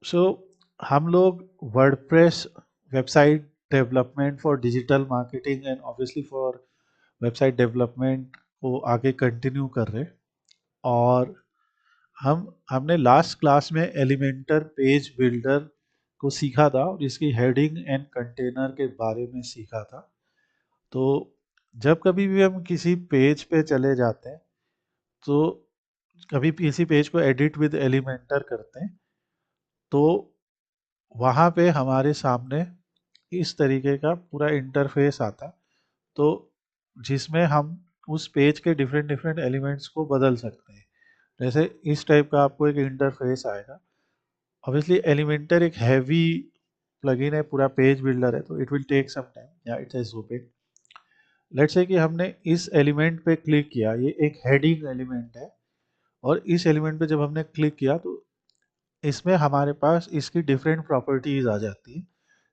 सो हम लोग WordPress website development for digital marketing and obviously for website development को आगे कंटिन्यू कर रहे हैं। और हमने लास्ट क्लास में एलिमेंटर पेज बिल्डर को सीखा था और इसकी हेडिंग एंड कंटेनर के बारे में सीखा था। तो जब कभी भी हम किसी पेज पे चले जाते हैं, तो कभी किसी पेज को एडिट विद एलिमेंटर करते हैं, तो वहाँ पे हमारे सामने इस तरीके का पूरा इंटरफेस आता है। तो जिसमें हम उस पेज के डिफरेंट डिफरेंट एलिमेंट्स को बदल सकते हैं। जैसे इस टाइप का आपको एक इंटरफेस आएगा। ऑब्वियसली एलिमेंटर एक हैवी प्लगइन है, पूरा पेज बिल्डर है, तो it will take some time. या it is open. Let's say कि हमने इस एलिमेंट पे क्लिक किया, ये एक हेडिंग एलिमेंट है, और इस एलिमेंट पे जब हमने क्लिक किया तो इसमें हमारे पास इसकी डिफरेंट प्रॉपर्टीज आ जाती हैं,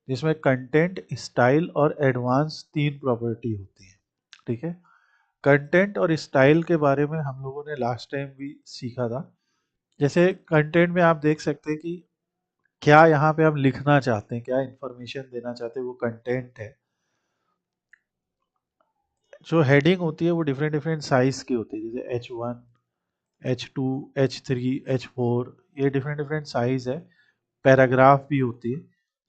जिसमें कंटेंट, स्टाइल और एडवांस 3 प्रॉपर्टी होती है। ठीक है। कंटेंट और स्टाइल के बारे में हम लोगों ने लास्ट टाइम भी सीखा था। जैसे कंटेंट में आप देख सकते हैं कि क्या यहाँ पे हम लिखना चाहते हैं, क्या इंफॉर्मेशन देना चाहते हैं, वो कंटेंट है। जो हेडिंग होती है वो डिफरेंट डिफरेंट साइज की होती है, जैसे H1, H2, H3, H4, ये डिफरेंट डिफरेंट साइज है। पैराग्राफ भी होती है।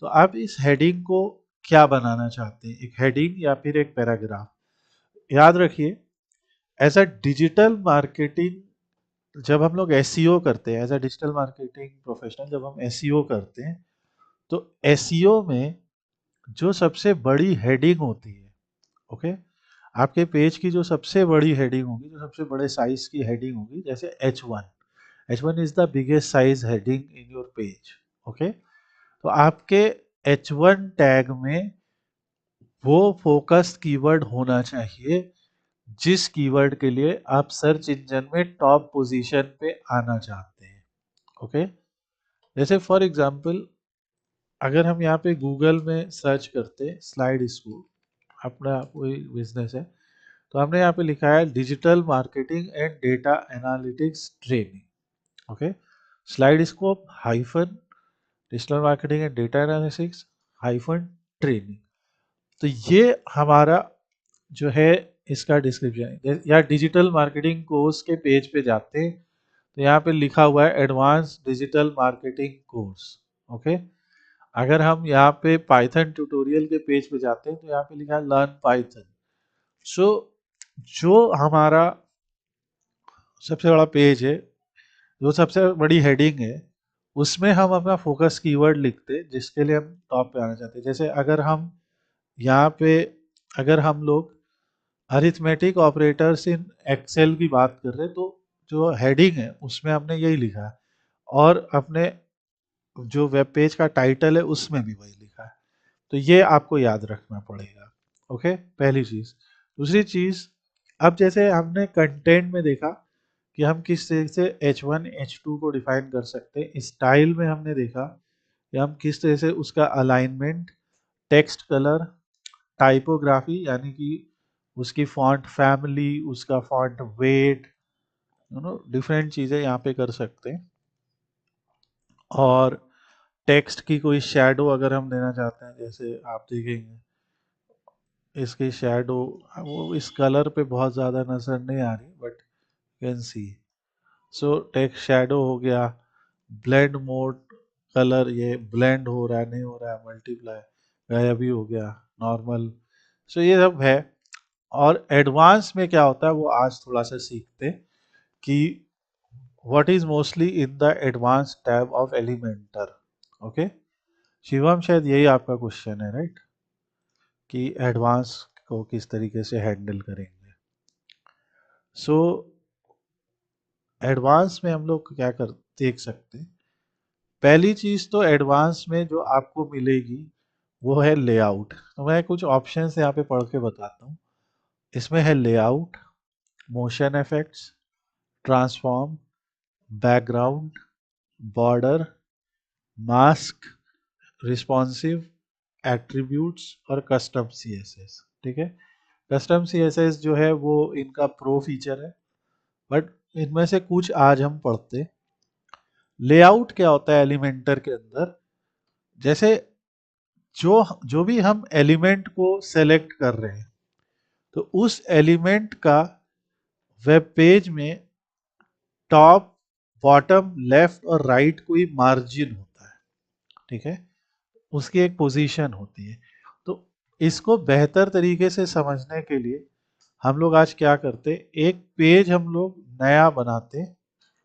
तो आप इस हेडिंग को क्या बनाना चाहते हैं, एक हेडिंग या फिर एक पैराग्राफ। याद रखिए, एज अ डिजिटल मार्केटिंग जब हम लोग एसईओ करते हैं, as a digital marketing professional जब हम एसईओ करते हैं, तो एसईओ में जो सबसे बड़ी हेडिंग होती है, ओके, आपके पेज की जो सबसे बड़ी हेडिंग होगी, जो सबसे बड़े साइज की हेडिंग होगी, जैसे H1 is the biggest size heading in your page. Okay. तो आपके H1 टैग में वो फोकस्ड कीवर्ड होना चाहिए जिस कीवर्ड के लिए आप सर्च इंजन में टॉप पोजीशन पे आना चाहते हैं। ओके। जैसे फॉर एग्जांपल, अगर हम यहाँ पे गूगल में सर्च करते हैं स्लाइड स्कूल, अपना कोई बिजनेस है, तो हमने यहाँ पे लिखा है digital marketing and data analytics training. Okay. Slide scope hyphen digital marketing and data analytics hyphen training. तो ये हमारा जो है इसका डिस्क्रिप्शन है। या डिजिटल मार्केटिंग कोर्स के पेज पे जाते हैं, तो यहाँ पे लिखा हुआ है advance digital marketing course. Okay. अगर हम यहाँ पे पाइथन ट्यूटोरियल के पेज पे जाते हैं, तो यहाँ पे लिखा है लर्न पाइथन। सो जो हमारा सबसे बड़ा पेज है, जो सबसे बड़ी हेडिंग है, उसमें हम अपना फोकस कीवर्ड लिखते हैं जिसके लिए हम टॉप पे आना चाहते हैं। जैसे अगर हम यहाँ पे, अगर हम लोग अरिथमेटिक ऑपरेटर्स इन एक्सेल की बात कर रहे हैं, तो जो हेडिंग है उसमें हमने यही लिखा है, और अपने जो वेब पेज का टाइटल है उसमें भी वही लिखा है। तो ये आपको याद रखना पड़ेगा। ओके, पहली चीज। दूसरी चीज, अब जैसे हमने कंटेंट में देखा कि हम किस तरह से H1 H2 को डिफाइन कर सकते हैं। स्टाइल में हमने देखा कि हम किस तरह से उसका अलाइनमेंट, टेक्स्ट कलर, टाइपोग्राफी यानी कि उसकी फॉन्ट फैमिली, उसका फॉन्ट वेट, डिफरेंट चीज़ें यहाँ पे कर सकते हैं। और टेक्स्ट की कोई शैडो अगर हम देना चाहते हैं, जैसे आप देखेंगे इसकी शैडो, वो इस कलर पे बहुत ज़्यादा नज़र नहीं आ रही, but can see. So text shadow हो गया, ब्लेंड मोड, कलर ये ब्लेंड हो रहा है नहीं हो रहा है, मल्टीप्लाई गायब ही हो गया, नॉर्मल। सो ये सब है। और एडवांस में क्या होता है वो आज थोड़ा सा सीखते हैं कि what is mostly in the advance tab of Elementor. Okay. Shivam, शायद यही आपका क्वेश्चन है, राइट? कि एडवांस को किस तरीके से हैंडल करेंगे। सो एडवांस में हम लोग क्या कर देख सकते हैं। पहली चीज तो एडवांस में जो आपको मिलेगी वो है लेआउट। तो मैं कुछ ऑप्शंस यहाँ पे पढ़ के बताता हूँ। इसमें है layout, motion effects, transform, background, border, mask, responsive, attributes और कस्टम सीएसएस। ठीक है। कस्टम सीएसएस जो है वो इनका प्रो फीचर है, बट इनमें से कुछ आज हम पढ़ते हैं। लेआउट क्या होता है एलिमेंटर के अंदर? जैसे जो जो भी हम एलिमेंट को सेलेक्ट कर रहे हैं, तो उस एलिमेंट का वेब पेज में टॉप, बॉटम, लेफ्ट और राइट कोई मार्जिन होता है, ठीक है, उसकी एक पोजीशन होती है। तो इसको बेहतर तरीके से समझने के लिए हम लोग आज क्या करते, एक पेज हम लोग नया बनाते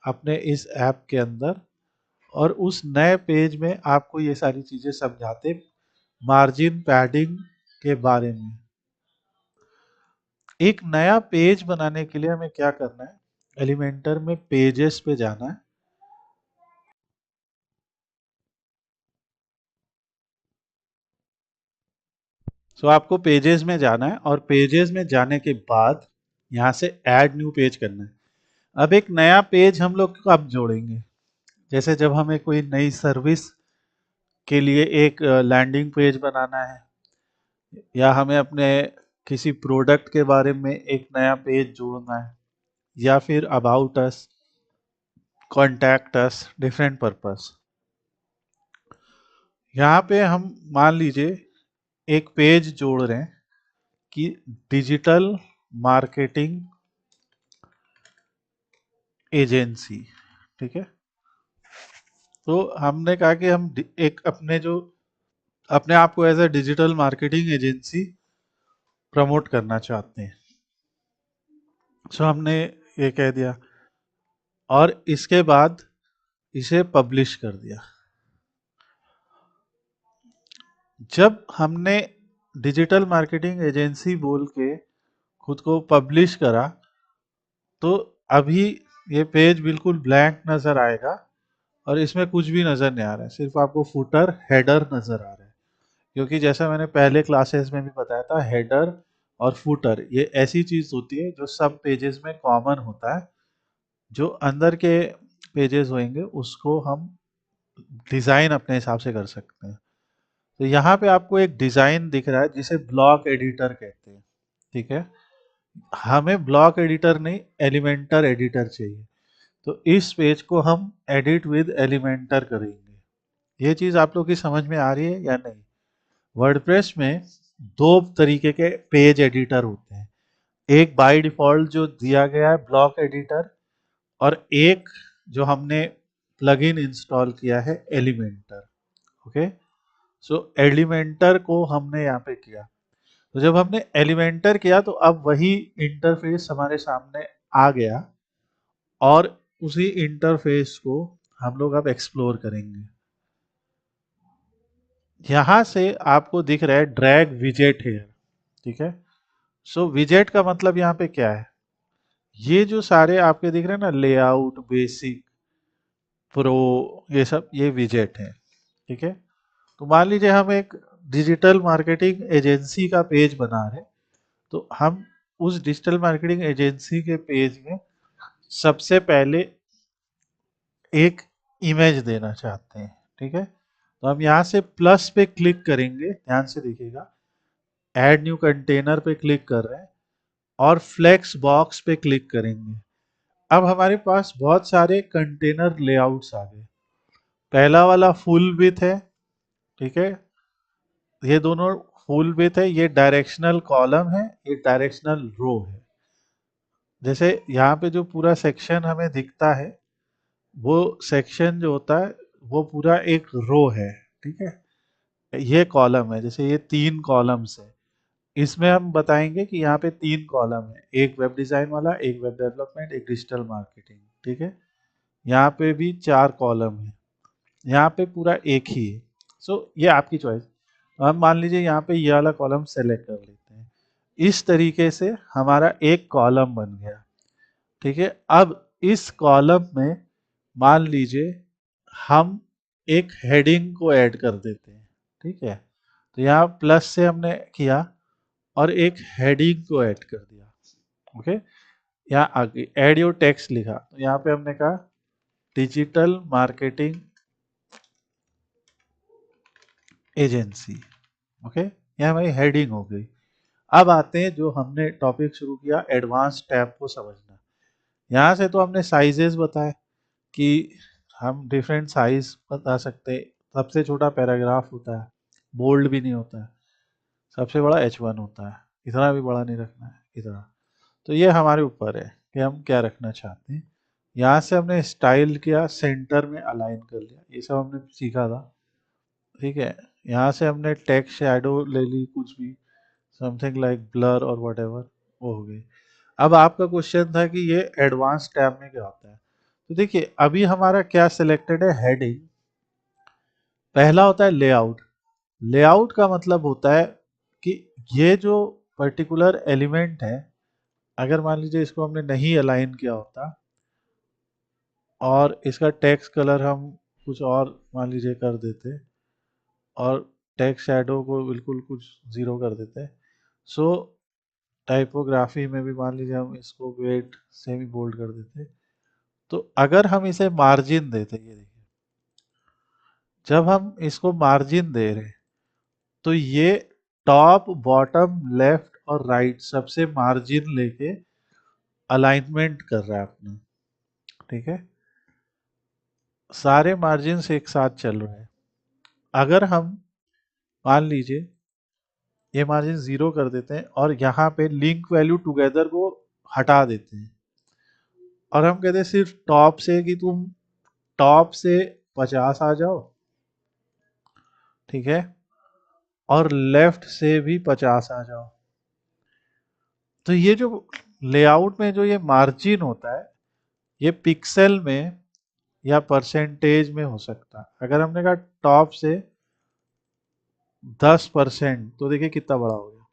अपने इस ऐप के अंदर, और उस नए पेज में आपको ये सारी चीजें समझाते मार्जिन, पैडिंग के बारे में। एक नया पेज बनाने के लिए हमें क्या करना है, एलिमेंटर में पेजेस पे जाना है। सो आपको पेजेस में जाना है और पेजेस में जाने के बाद यहाँ से ऐड न्यू पेज करना है। अब एक नया पेज हम लोग कब जोड़ेंगे, जैसे जब हमें कोई नई सर्विस के लिए एक लैंडिंग पेज बनाना है, या हमें अपने किसी प्रोडक्ट के बारे में एक नया पेज जोड़ना है, या फिर about us, contact us, different purpose. यहाँ पे हम मान लीजिए एक पेज जोड़ रहे हैं कि डिजिटल मार्केटिंग एजेंसी, ठीक है। तो हमने कहा कि हम एक अपने जो अपने आप को as a digital marketing agency promote करना चाहते हैं। सो हमने ये कह दिया और इसके बाद इसे पब्लिश कर दिया। जब हमने डिजिटल मार्केटिंग एजेंसी बोल के खुद को पब्लिश करा, तो अभी ये पेज बिल्कुल ब्लैंक नजर आएगा और इसमें कुछ भी नजर नहीं आ रहा है, सिर्फ आपको फुटर, हेडर नजर आ रहा है। क्योंकि जैसा मैंने पहले क्लासेस में भी बताया था, हेडर और फुटर ये ऐसी चीज होती है जो सब पेजेस में कॉमन होता है। जो अंदर के पेजेस होंगे उसको हम डिजाइन अपने हिसाब से कर सकते हैं। तो यहाँ पे आपको एक डिजाइन दिख रहा है जिसे ब्लॉक एडिटर कहते हैं, ठीक है। हमें ब्लॉक एडिटर नहीं, एलिमेंटर एडिटर चाहिए। तो इस पेज को हम एडिट विद एलिमेंटर करेंगे। ये चीज आप लोग की समझ में आ रही है या नहीं? वर्डप्रेस में दो तरीके के पेज एडिटर होते हैं, एक बाय डिफॉल्ट जो दिया गया है ब्लॉक एडिटर, और एक जो हमने प्लगइन इंस्टॉल किया है एलिमेंटर। ओके, सो एलिमेंटर को हमने यहाँ पे किया। तो जब हमने एलिमेंटर किया तो अब वही इंटरफेस हमारे सामने आ गया, और उसी इंटरफेस को हम लोग अब एक्सप्लोर करेंगे। यहां से आपको दिख रहा है ड्रैग विजेट हेयर, ठीक है। सो विजेट का मतलब यहाँ पे क्या है, ये जो सारे आपके दिख रहे हैं ना, लेआउट, बेसिक, प्रो, ये सब ये विजेट है, ठीक है। तो मान लीजिए हम एक डिजिटल मार्केटिंग एजेंसी का पेज बना रहे हैं, तो हम उस डिजिटल मार्केटिंग एजेंसी के पेज में सबसे पहले एक इमेज देना चाहते हैं, ठीक है। तो हम यहाँ से प्लस पे क्लिक करेंगे, ध्यान से देखिएगा, ऐड न्यू कंटेनर पे क्लिक कर रहे हैं और फ्लेक्स बॉक्स पे क्लिक करेंगे। अब हमारे पास बहुत सारे कंटेनर लेआउट्स आ गए। पहला वाला फुल विथ है, ठीक है, ये दोनों फुल विथ है, ये डायरेक्शनल कॉलम है, ये डायरेक्शनल रो है। जैसे यहाँ पे जो पूरा सेक्शन हमें दिखता है, वो सेक्शन जो होता है वो पूरा एक रो है, ठीक है। ये कॉलम है, जैसे ये 3 कॉलम्स है, इसमें हम बताएंगे कि यहाँ पे 3 कॉलम है, एक वेब डिजाइन वाला, एक वेब डेवलपमेंट, एक डिजिटल मार्केटिंग, ठीक है। यहाँ पे भी 4 कॉलम है, यहाँ पे पूरा एक ही है। सो ये आपकी चॉइस। हम मान लीजिए यहाँ पे ये वाला कॉलम सेलेक्ट कर लेते हैं। इस तरीके से हमारा एक कॉलम बन गया, ठीक है। अब इस कॉलम में मान लीजिए हम एक हेडिंग को ऐड कर देते हैं, ठीक है। तो यहाँ प्लस से हमने किया और एक हेडिंग को ऐड कर दिया, ओके। यहाँ आगे ऐड योर टेक्स्ट लिखा, तो यहाँ पे हमने कहा डिजिटल मार्केटिंग एजेंसी, ओके। यह हमारी हेडिंग हो गई। अब आते हैं जो हमने टॉपिक शुरू किया, एडवांस टैब को समझना। यहाँ से तो हमने साइजेस बताए कि हम डिफरेंट साइज बता सकते हैं। सबसे छोटा पैराग्राफ होता है, बोल्ड भी नहीं होता है। सबसे बड़ा H1 होता है, इतना भी बड़ा नहीं रखना है, इतना। तो ये हमारे ऊपर है कि हम क्या रखना चाहते हैं। यहाँ से हमने स्टाइल किया, सेंटर में अलाइन कर लिया, ये सब हमने सीखा था। ठीक है, यहाँ से हमने टेक्स्ट शैडो ले ली, कुछ भी समथिंग लाइक ब्लर और व्हाटएवर, वो हो गई। अब आपका क्वेश्चन था कि ये एडवांस टैब में क्या होता है। तो देखिए अभी हमारा क्या सिलेक्टेड है, हेडिंग। पहला होता है लेआउट। लेआउट का मतलब होता है कि ये जो पर्टिकुलर एलिमेंट है, अगर मान लीजिए इसको हमने नहीं अलाइन किया होता और इसका टेक्स्ट कलर हम कुछ और मान लीजिए कर देते और टेक्स्ट शैडो को बिल्कुल कुछ जीरो कर देते, सो टाइपोग्राफी में भी मान लीजिए हम इसको वेट सेमी बोल्ड कर देते, तो अगर हम इसे मार्जिन देते, ये देखिए जब हम इसको मार्जिन दे रहे हैं तो ये टॉप बॉटम लेफ्ट और राइट सबसे मार्जिन लेके अलाइनमेंट कर रहा है अपना। ठीक है, सारे मार्जिन एक साथ चल रहे हैं। अगर हम मान लीजिए ये मार्जिन जीरो कर देते हैं और यहाँ पे लिंक वैल्यू टुगेदर को हटा देते हैं और हम कहते हैं सिर्फ टॉप से कि तुम टॉप से 50 आ जाओ, ठीक है, और लेफ्ट से भी 50 आ जाओ, तो ये जो लेआउट में जो ये मार्जिन होता है, ये पिक्सल में या परसेंटेज में हो सकता है। अगर हमने कहा टॉप से 10%, तो देखिए कितना बड़ा हो गया।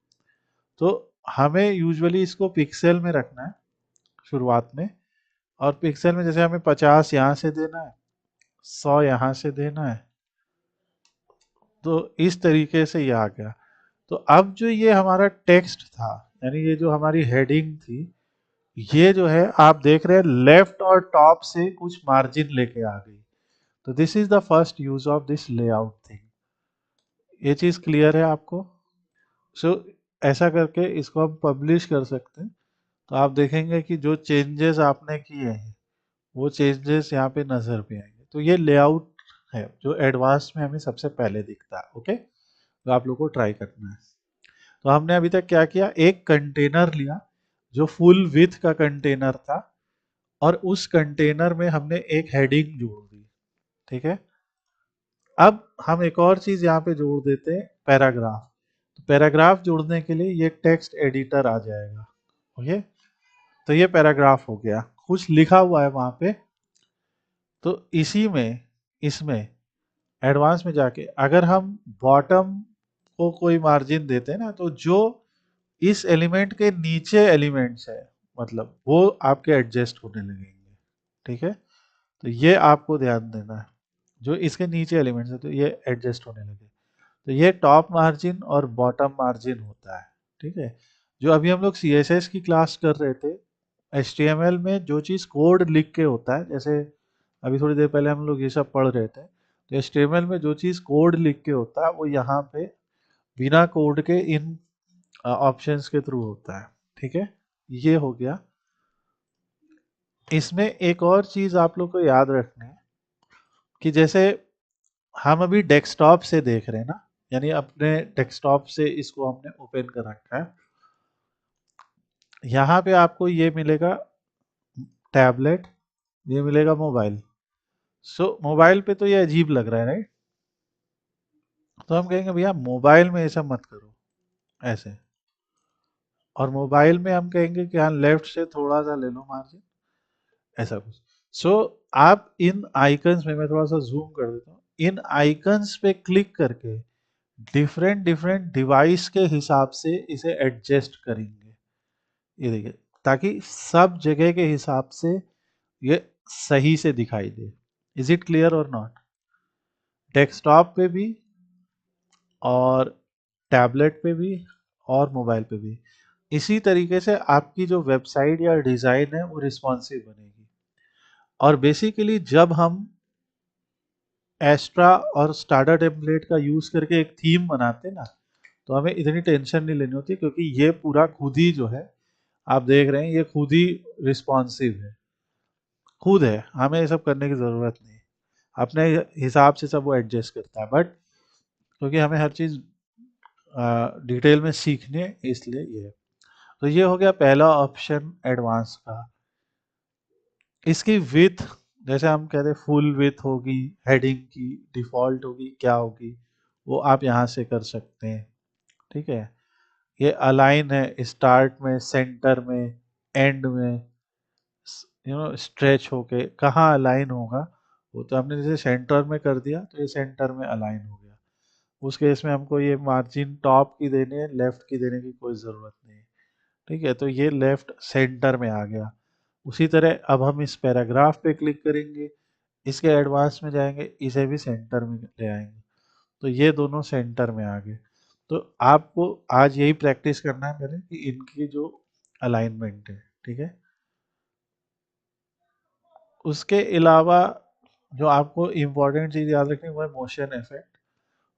तो हमें यूजुअली इसको पिक्सल में रखना है शुरुआत में, और पिक्सल में जैसे हमें 50 यहाँ से देना है, 100 यहाँ से देना है, तो इस तरीके से ये आ गया। तो अब जो ये हमारा टेक्स्ट था, यानी ये जो हमारी हेडिंग थी, ये जो है आप देख रहे हैं लेफ्ट और टॉप से कुछ मार्जिन लेके आ गई। तो this is the first use of this layout thing. ये चीज क्लियर है आपको? सो ऐसा करके इसको हम पब्लिश कर सकते हैं, तो आप देखेंगे कि जो चेंजेस आपने किए हैं वो चेंजेस यहाँ पे नजर भी आएंगे। तो ये लेआउट है जो एडवांस में हमें सबसे पहले दिखता है। ओके, तो आप लोग को ट्राई करना है। तो हमने अभी तक क्या किया, एक कंटेनर लिया जो फुल विथ का कंटेनर था और उस कंटेनर में हमने एक हेडिंग जोड़ दी। ठीक है, अब हम एक और चीज यहाँ पे जोड़ देते हैं, पैराग्राफ। तो पैराग्राफ जोड़ने के लिए ये टेक्स्ट एडिटर आ जाएगा। ओके, तो ये पैराग्राफ हो गया, कुछ लिखा हुआ है वहां पे। तो इसी में, इसमें एडवांस में जाके अगर हम बॉटम को कोई मार्जिन देते हैं ना, तो जो इस एलिमेंट के नीचे एलिमेंट्स है, मतलब वो आपके एडजस्ट होने लगेंगे। ठीक है, तो ये आपको ध्यान देना है, जो इसके नीचे एलिमेंट्स है तो ये एडजस्ट होने लगे। तो ये टॉप मार्जिन और बॉटम मार्जिन होता है। ठीक है, जो अभी हम लोग CSS की क्लास कर रहे थे, HTML में जो चीज़ कोड लिख के होता है, जैसे अभी थोड़ी देर पहले हम लोग ये सब पढ़ रहे थे, तो HTML में जो चीज़ कोड लिख के होता है वो यहाँ पे बिना कोड के इन ऑप्शंस के थ्रू होता है। ठीक है, ये हो गया। इसमें एक और चीज़ आप लोग को याद रखनी है कि जैसे हम अभी डेस्कटॉप से देख रहे हैं ना, यानी अपने डेस्कटॉप से इसको हमने ओपन कर रखा है। यहाँ पे आपको ये मिलेगा टैबलेट, ये मिलेगा मोबाइल। सो मोबाइल पे तो ये अजीब लग रहा है, राइट? तो हम कहेंगे भैया मोबाइल में ऐसा मत करो, ऐसे। और मोबाइल में हम कहेंगे कि हाँ लेफ्ट से थोड़ा सा ले लो मार्जिन, ऐसा कुछ। सो आप इन आइकन्स में, मैं थोड़ा सा जूम कर देता हूँ, इन आइकन्स पे क्लिक करके डिफरेंट डिफरेंट डिवाइस के हिसाब से इसे एडजस्ट करेंगे। ये देखिए, ताकि सब जगह के हिसाब से ये सही से दिखाई दे। इज इट क्लियर और नॉट? डेस्कटॉप पे भी और टैबलेट पे भी और मोबाइल पे भी इसी तरीके से आपकी जो वेबसाइट या डिज़ाइन है वो रिस्पॉन्सिव बनेगी। और बेसिकली जब हम एस्ट्रा और स्टार्टर टेम्पलेट का यूज़ करके एक थीम बनाते हैं ना, तो हमें इतनी टेंशन नहीं लेनी होती, क्योंकि ये पूरा खुद ही जो है, आप देख रहे हैं, ये खुद ही रिस्पॉन्सिव है, खुद है, हमें ये सब करने की ज़रूरत नहीं। अपने हिसाब से सब वो एडजस्ट करता है, बट क्योंकि हमें हर चीज़ डिटेल में सीखनी है इसलिए ये है। तो ये हो गया पहला ऑप्शन एडवांस का। इसकी विथ, जैसे हम कहते हैं फुल विथ होगी, हेडिंग की डिफ़ॉल्ट होगी, क्या होगी, वो आप यहाँ से कर सकते हैं, ठीक है। ये अलाइन है स्टार्ट में, सेंटर में, एंड में, स्ट्रेच होके कहाँ अलाइन होगा, वो तो हमने जैसे सेंटर में कर दिया तो ये सेंटर में अलाइन हो गया। उस केस में हमको ये मार्जिन टॉप की देनी है, लेफ्ट की देने की कोई ज़रूरत नहीं है, ठीक है। तो ये लेफ्ट सेंटर में आ गया। उसी तरह अब हम इस पैराग्राफ पे क्लिक करेंगे, इसके एडवांस में जाएंगे, इसे भी सेंटर में ले आएंगे, तो ये दोनों सेंटर में आ गए। तो आपको आज यही प्रैक्टिस करना है पहले कि इनकी जो अलाइनमेंट है, ठीक है। उसके अलावा जो आपको इम्पोर्टेंट चीज़ याद रखनी है वो है मोशन इफेक्ट।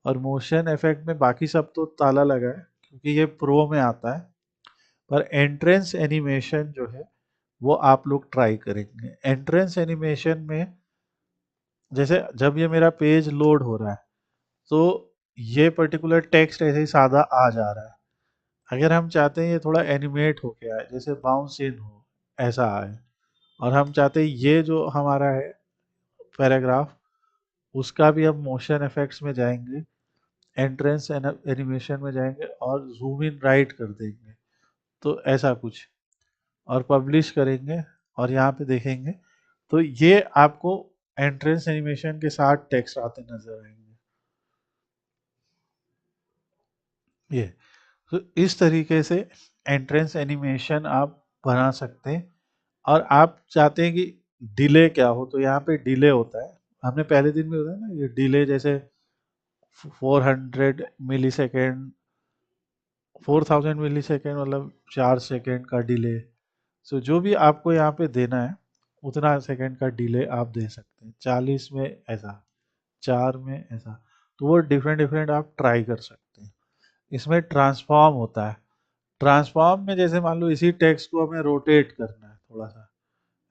और मोशन इफेक्ट में बाकी सब तो ताला लगा है क्योंकि ये प्रो में आता है, पर एंट्रेंस एनिमेशन जो है वो आप लोग ट्राई करेंगे। एंट्रेंस एनिमेशन में जैसे जब ये मेरा पेज लोड हो रहा है तो ये पर्टिकुलर टेक्स्ट ऐसे ही सादा आ जा रहा है। अगर हम चाहते हैं ये थोड़ा एनिमेट होके आए, जैसे बाउंस इन हो, ऐसा आए, और हम चाहते हैं ये जो हमारा है पैराग्राफ, उसका भी हम मोशन इफेक्ट्स में जाएंगे, एंट्रेंस एनिमेशन में जाएंगे और जूम इन राइट कर देंगे, तो ऐसा कुछ, और पब्लिश करेंगे और यहाँ पे देखेंगे तो ये आपको एंट्रेंस एनिमेशन के साथ टेक्स्ट आते नजर आएंगे। ये तो इस तरीके से एंट्रेंस एनिमेशन आप बना सकते हैं। और आप चाहते हैं कि डिले क्या हो, तो यहाँ पे डिले होता है, हमने पहले दिन में होता है ना ये डिले, जैसे 400 मिली सेकेंड, 4000 मिली सेकेंड मतलब 4 सेकेंड का डिले। सो जो भी आपको यहाँ पे देना है उतना सेकेंड का डिले आप दे सकते हैं, 40 में ऐसा, 4 में ऐसा, तो वो डिफरेंट डिफरेंट आप ट्राई कर सकते हैं। इसमें ट्रांसफॉर्म होता है, ट्रांसफॉर्म में जैसे मान लो इसी टेक्स्ट को हमें रोटेट करना है थोड़ा सा,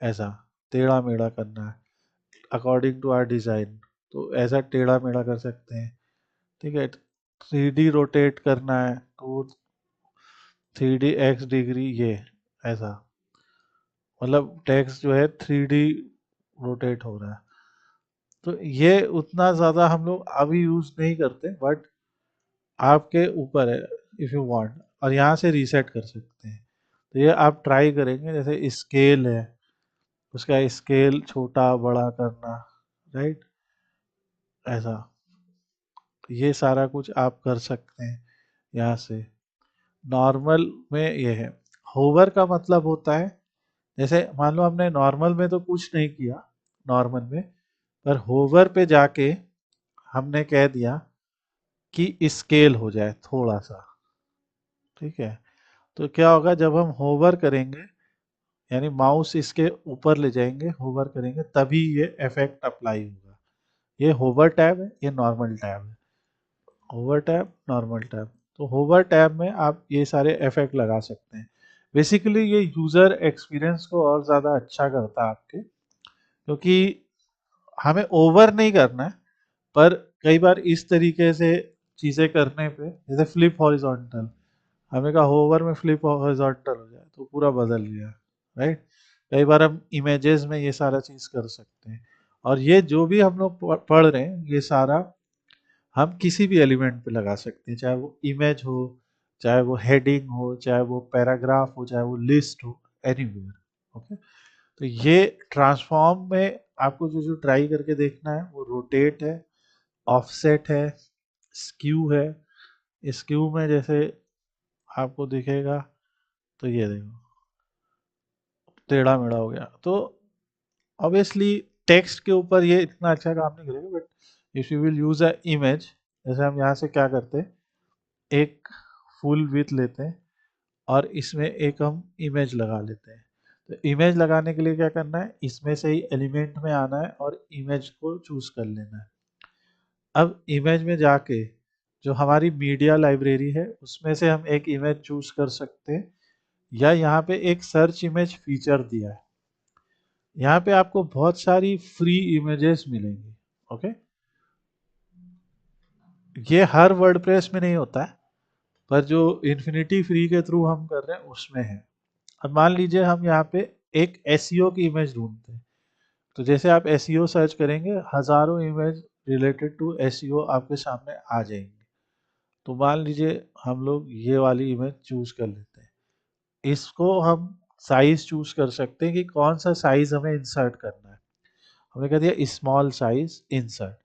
ऐसा टेढ़ा मेढ़ा करना है अकॉर्डिंग टू आर डिज़ाइन, तो ऐसा टेढ़ा मेढ़ा कर सकते हैं, ठीक है। 3D रोटेट करना है तो 3D x डिग्री, ये ऐसा, मतलब टेक्स्ट जो है 3D रोटेट हो रहा है। तो ये उतना ज़्यादा हम लोग अभी यूज़ नहीं करते, बट आपके ऊपर है इफ़ यू वांट, और यहाँ से रीसेट कर सकते हैं। तो ये आप ट्राई करेंगे, जैसे स्केल है, उसका स्केल छोटा बड़ा करना, राइट, ऐसा, ये सारा कुछ आप कर सकते हैं यहाँ से। नॉर्मल में ये है, होवर का मतलब होता है, जैसे मान लो हमने नॉर्मल में तो कुछ नहीं किया, नॉर्मल में, पर होवर पे जाके हमने कह दिया कि स्केल हो जाए थोड़ा सा, ठीक है। तो क्या होगा जब हम होवर करेंगे, यानी माउस इसके ऊपर ले जाएंगे, होवर करेंगे, तभी ये इफेक्ट अप्लाई होगा। ये होवर टैब है, ये नॉर्मल टैब है, होवर टैब, नॉर्मल टैब। तो होवर टैब में आप ये सारे इफेक्ट लगा सकते हैं। बेसिकली ये यूज़र एक्सपीरियंस को और ज़्यादा अच्छा करता है आपके, क्योंकि हमें ओवर नहीं करना है, पर कई बार इस तरीके से चीज़ें करने पे, जैसे फ्लिप हॉरिजॉन्टल, हमें कहा होवर में फ्लिप हॉरिजॉन्टल हो जाए तो पूरा बदल गया, राइट। कई बार हम इमेजेस में ये सारा चीज़ कर सकते हैं। और ये जो भी हम लोग पढ़ रहे हैं ये सारा हम किसी भी एलिमेंट पे लगा सकते हैं, चाहे वो इमेज हो, चाहे वो हेडिंग हो, चाहे वो पैराग्राफ हो, चाहे वो लिस्ट हो, एनीवेयर, ओके। तो ये ट्रांसफॉर्म में आपको जो जो ट्राई करके देखना है वो रोटेट है, ऑफसेट है, स्क्यू है। स्क्यू में जैसे आपको दिखेगा, तो ये देखो टेढ़ा मेढ़ा हो गया, तो ऑब्वियसली टेक्स्ट के ऊपर ये इतना अच्छा काम नहीं करेगा, but if you will use a image, जैसे हम यहाँ से क्या करते हैं, एक फुल विथ लेते हैं और इसमें एक हम इमेज लगा लेते हैं। तो इमेज लगाने के लिए क्या करना है, इसमें से ही एलिमेंट में आना है और इमेज को चूज कर लेना है। अब इमेज में जाके जो हमारी मीडिया लाइब्रेरी है उसमें से हम एक इमेज चूज कर सकते हैं, या यहाँ पे एक सर्च इमेज फीचर दिया है, यहाँ पे आपको बहुत सारी फ्री इमेजेस मिलेंगी, ओके, ये हर वर्डप्रेस में नहीं होता है, पर जो इन्फिनिटी फ्री के थ्रू हम कर रहे हैं उसमें है। अब मान लीजिए हम यहाँ पे एक एसईओ की इमेज ढूंढते हैं, तो जैसे आप एसईओ सर्च करेंगे हजारों इमेज रिलेटेड टू एसईओ आपके सामने आ जाएंगे। तो मान लीजिए हम लोग ये वाली इमेज चूज कर लेते हैं, इसको हम साइज चूज कर सकते हैं कि कौन सा साइज हमें इंसर्ट करना है। हमने कह दिया स्मॉल साइज इंसर्ट।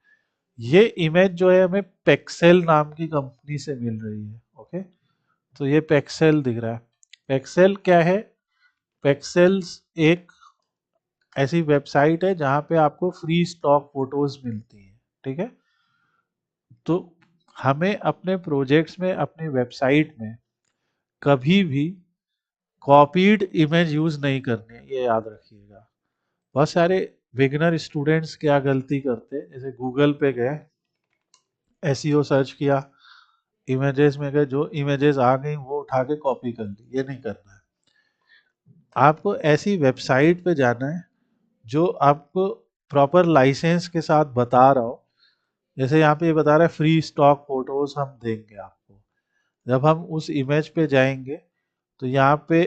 ये इमेज जो है हमें पेक्सेल नाम की कंपनी से मिल रही है। ओके, तो ये पेक्सेल दिख रहा है। पेक्सेल क्या है? पेक्सेल्स एक ऐसी वेबसाइट है जहां पे आपको फ्री स्टॉक फोटोज मिलती है। ठीक है, तो हमें अपने प्रोजेक्ट्स में, अपनी वेबसाइट में कभी भी कॉपीड इमेज यूज नहीं करनी है, ये याद रखिएगा। बहुत सारे बिगिनर स्टूडेंट्स क्या गलती करते हैं, जैसे गूगल पे गए, एसईओ सर्च किया, इमेजेस में गए, जो इमेजेस आ गई वो उठा के कॉपी कर ली। ये नहीं करना है। आपको ऐसी वेबसाइट पे जाना है जो आपको प्रॉपर लाइसेंस के साथ बता रहा हो। जैसे यहाँ पे ये बता रहा है फ्री स्टॉक फोटोज हम देंगे आपको। जब हम उस इमेज पे जाएंगे तो यहाँ पे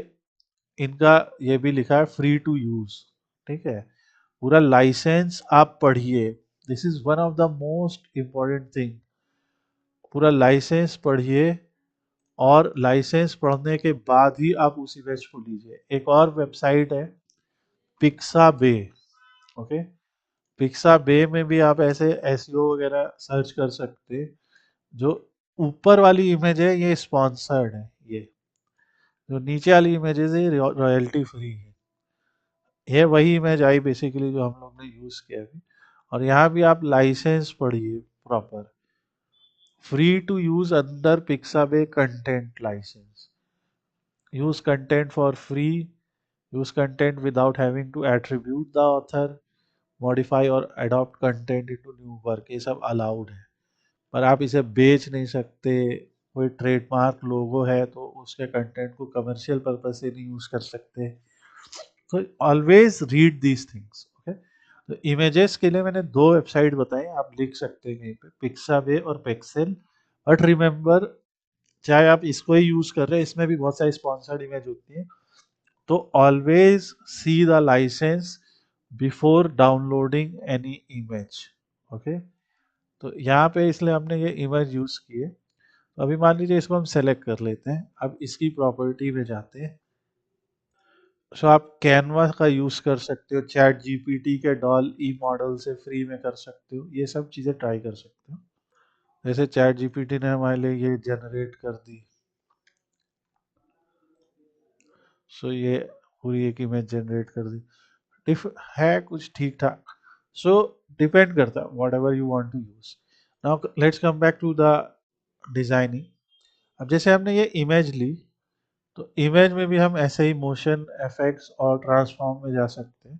इनका ये भी लिखा है फ्री टू यूज। ठीक है, पूरा लाइसेंस आप पढ़िए। This is one of the most important thing. पूरा लाइसेंस पढ़िए, और लाइसेंस पढ़ने के बाद ही आप उस इमेज को लीजिए। एक और वेबसाइट है पिक्साबे। ओके, पिक्साबे में भी आप ऐसे एसईओ वगैरह सर्च कर सकते हैं। जो ऊपर वाली इमेज है ये स्पॉन्सर्ड है, ये जो नीचे वाली इमेजेस है रॉयल्टी फ्री है। ये वही इमेज आई बेसिकली जो हम लोग ने यूज किया अभी। और यहाँ भी आप लाइसेंस पढ़िए proper. Free to use under Pixabay content license. Use content for free, use content without having to attribute the author, modify और adopt content into new work, ये सब अलाउड है। पर आप इसे बेच नहीं सकते। कोई ट्रेडमार्क लोगो है तो उसके कंटेंट को कमर्शियल पर्पज से नहीं यूज कर सकते। तो always read these things. Okay, तो इमेजेस के लिए मैंने दो वेबसाइट बताई, आप लिख सकते हैं कहीं पे, पिक्साबे और पेक्सेल। बट रिमेंबर, चाहे आप इसको ही यूज कर रहे हैं, इसमें भी बहुत सारी स्पॉन्सर्ड इमेज होती है। तो always see the license before downloading any image. Okay, तो यहाँ पे इसलिए हमने ये इमेज यूज की है। तो अभी मान लीजिए इसको हम सेलेक्ट कर लेते हैं। अब इसकी प्रॉपर्टी में जाते हैं। सो आप कैनवा का यूज कर सकते हो, चैट जीपीटी के डॉल ई मॉडल से फ्री में कर सकते हो, ये सब चीजें ट्राई कर सकते हो। जैसे चैट जीपीटी ने हमारे लिए ये जनरेट कर दी। सो ये पूरी एक इमेज जनरेट कर दी। डिफ है कुछ ठीक ठाक। सो डिपेंड करता है whatever you want to use. Now let's come back to the designing. अब जैसे हमने ये इमेज ली, तो इमेज में भी हम ऐसे ही मोशन इफेक्ट्स और ट्रांसफॉर्म में जा सकते हैं।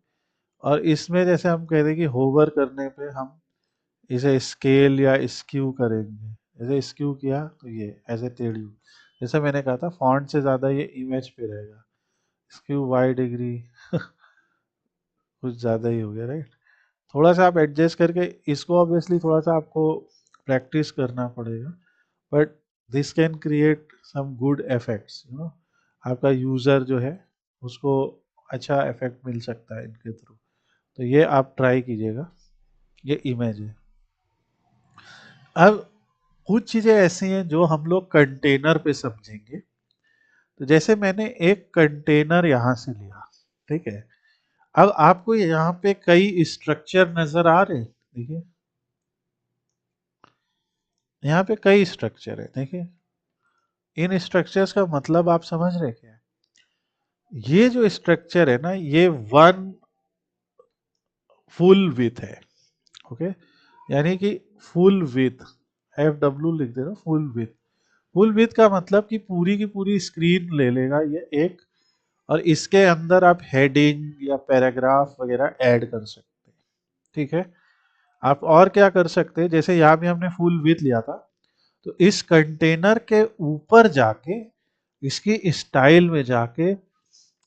और इसमें जैसे हम कह रहे हैं कि होवर करने पे हम इसे स्केल या स्क्यू करेंगे। जैसे स्क्यू किया तो ये ऐसे टेढ़ी, जैसे मैंने कहा था फॉन्ट से ज़्यादा ये इमेज पे रहेगा। स्क्यू वाई डिग्री कुछ ज़्यादा ही हो गया, राइट। थोड़ा सा आप एडजस्ट करके इसको, ऑब्वियसली थोड़ा सा आपको प्रैक्टिस करना पड़ेगा, but this can create some good effects, you know. आपका यूज़र जो है उसको अच्छा इफेक्ट मिल सकता है इनके थ्रू। तो ये आप ट्राई कीजिएगा। ये इमेज है। अब कुछ चीज़ें ऐसी हैं जो हम लोग कंटेनर पे समझेंगे। तो जैसे मैंने एक कंटेनर यहाँ से लिया, ठीक है। अब आपको यहाँ पे कई स्ट्रक्चर नजर आ रहे हैं, देखिए यहाँ पे कई स्ट्रक्चर है, देखिए। इन स्ट्रक्चर्स का मतलब आप समझ रहे क्या है? ये जो स्ट्रक्चर है ना, ये वन फुल विथ है। ओके, यानी कि फुल विथ, एफ डब्ल्यू लिख देना, फुल विथ। फुल विथ का मतलब कि पूरी की पूरी स्क्रीन ले लेगा ये एक, और इसके अंदर आप हेडिंग या पैराग्राफ वगैरह ऐड कर सकते हैं। ठीक है, आप और क्या कर सकते हैं, जैसे यहाँ भी हमने फुल विथ लिया था, तो इस कंटेनर के ऊपर जाके, इसकी स्टाइल में जाके,